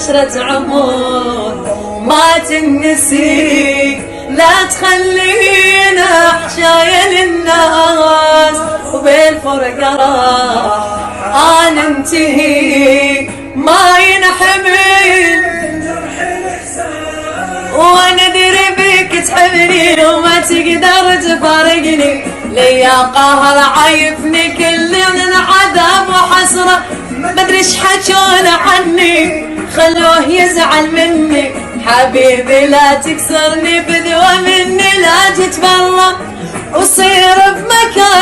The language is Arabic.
عشرة عمر ما تنسي، لا تخلينا حشايا للناس وبالفرقة راح ننتهي، ما ينحمل وانا ادري بك تحبني وما تقدر تفارقني، ليا قهر عايفني كل من عذاب وحسرة، مدري ايش حجون عني خلوه يزعل مني، حبيبي لا تكسرني بذوى مني، لا تتبرى وصير بمكان